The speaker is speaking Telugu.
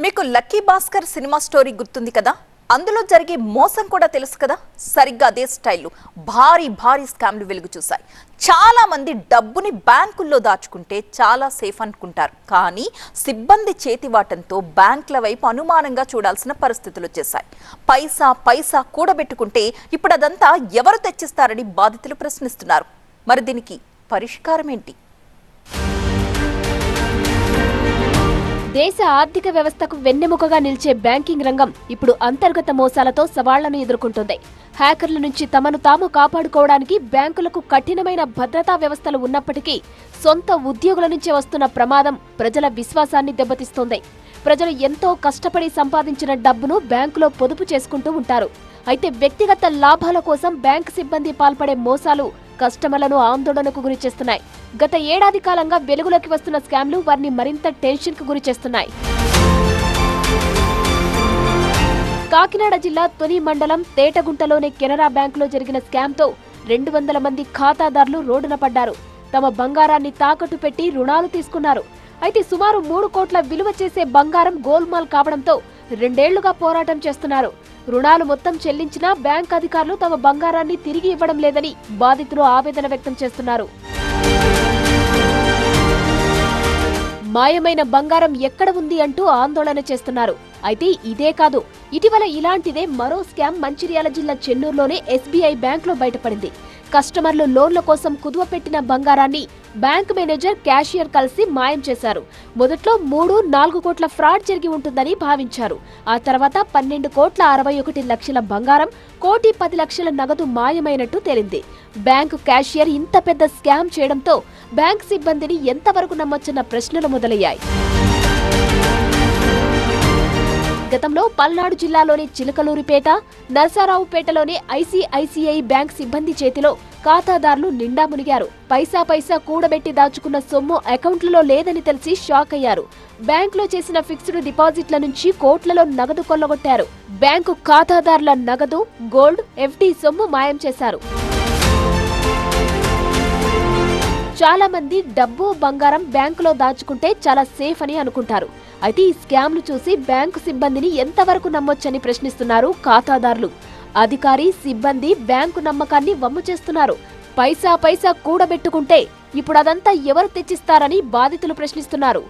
మీకు లక్కీ భాస్కర్ సినిమా స్టోరీ గుర్తుంది కదా? అందులో జరిగే మోసం కూడా తెలుసు కదా? సరిగ్గా అదే స్టైల్లో భారీ భారీ స్కామ్లు వెలుగు చూశాయి. చాలా మంది డబ్బుని బ్యాంకుల్లో దాచుకుంటే చాలా సేఫ్ అనుకుంటారు. కానీ సిబ్బంది చేతివాటంతో బ్యాంకుల వైపు అనుమానంగా చూడాల్సిన పరిస్థితులు వచ్చేసాయి. పైసా పైసా కూడబెట్టుకుంటే ఇప్పుడు అదంతా ఎవరు తెచ్చిస్తారని బాధితులు ప్రశ్నిస్తున్నారు. మరి దీనికి పరిష్కారం ఏంటి? దేశ ఆర్థిక వ్యవస్థకు వెన్నెముకగా నిలిచే బ్యాంకింగ్ రంగం ఇప్పుడు అంతర్గత మోసాలతో సవాళ్లను ఎదుర్కొంటోంది. హ్యాకర్ల నుంచి తమను తాము కాపాడుకోవడానికి బ్యాంకులకు కఠినమైన భద్రతా వ్యవస్థలు ఉన్నప్పటికీ సొంత ఉద్యోగుల నుంచి వస్తున్న ప్రమాదం ప్రజల విశ్వాసాన్ని దెబ్బతీస్తోంది. ప్రజలు ఎంతో కష్టపడి సంపాదించిన డబ్బును బ్యాంకులో పొదుపు చేసుకుంటూ ఉంటారు. అయితే వ్యక్తిగత లాభాల కోసం బ్యాంకు సిబ్బంది పాల్పడే మోసాలు కస్టమర్లను ఆందోళనకు గురిచేస్తున్నాయి. గత ఏడాది కాలంగా వెలుగులోకి వస్తున్న స్కామ్లు వారిని మరింత టెన్షన్ కు గురిచేస్తున్నాయి. కాకినాడ జిల్లా తుని మండలం తేటగుంటలోని కెనరా బ్యాంకులో జరిగిన స్కామ్తో 200 మంది ఖాతాదారులు రోడ్డున పడ్డారు. తమ బంగారాన్ని తాకట్టు పెట్టి రుణాలు తీసుకున్నారు. అయితే సుమారు 3 కోట్ల విలువ చేసే బంగారం గోల్మాల్ కావడంతో 2 ఏళ్లుగా పోరాటం చేస్తున్నారు. రుణాలు మొత్తం చెల్లించినా బ్యాంక్ అధికారులు తమ బంగారాన్ని తిరిగి ఇవ్వడం లేదని బాధితులు ఆవేదన వ్యక్తం చేస్తున్నారు. మాయమైన బంగారం ఎక్కడ ఉంది అంటూ ఆందోళన చేస్తున్నారు. అయితే ఇదే కాదు, ఇటీవల ఇలాంటిదే మరో స్కామ్ మంచిర్యాల జిల్లా చెన్నూరులోనే SBI బ్యాంకులో బయటపడింది. కస్టమర్లు లోన్ల కోసం కుదువ పెట్టిన బంగారాన్ని బ్యాంక్ మేనేజర్, క్యాషియర్ కలిసి మాయం చేశారు. మొదట్లో 3-4 కోట్ల ఫ్రాడ్ జరిగి ఉంటుందని భావించారు. ఆ తర్వాత 12,61 లక్షల బంగారం, 1,10,00,000 నగదు మాయమైనట్టు తేలింది. బ్యాంకు క్యాషియర్ ఇంత పెద్ద స్కామ్ చేయడంతో బ్యాంక్ సిబ్బందిని ఎంతవరకు నమ్మొచ్చన్న ప్రశ్నలు మొదలయ్యాయి. గతంలో పల్నాడు జిల్లాలోని చిలకలూరిపేట, నరసరావుపేటలోని ICICI బ్యాంక్ సిబ్బంది చేతిలో ఖాతాదారులు నిండా మునిగారు. పైసా పైసా కూడబెట్టి దాచుకున్న సొమ్ము అకౌంట్లలో లేదని తెలిసి షాక్ అయ్యారు. బ్యాంకులో చేసిన ఫిక్స్డ్ డిపాజిట్ల నుంచి కోట్లలో నగదు కొల్లగొట్టారు. బ్యాంకు ఖాతాదారుల నగదు, గోల్డ్, FD సొమ్ము మాయం చేశారు. చాలా మంది డబ్బు, బంగారం బ్యాంకులో దాచుకుంటే చాలా సేఫ్ అని అనుకుంటారు. అయితే ఈ స్కామ్లు చూసి బ్యాంకు సిబ్బందిని ఎంతవరకు నమ్మొచ్చని ప్రశ్నిస్తున్నారు ఖాతాదారులు. అధికారి, సిబ్బంది బ్యాంకు నమ్మకాన్ని వమ్ము చేస్తున్నారు. పైసా పైసా కూడబెట్టుకుంటే ఇప్పుడు అదంతా ఎవరు తెచ్చిస్తారని బాధితులు ప్రశ్నిస్తున్నారు.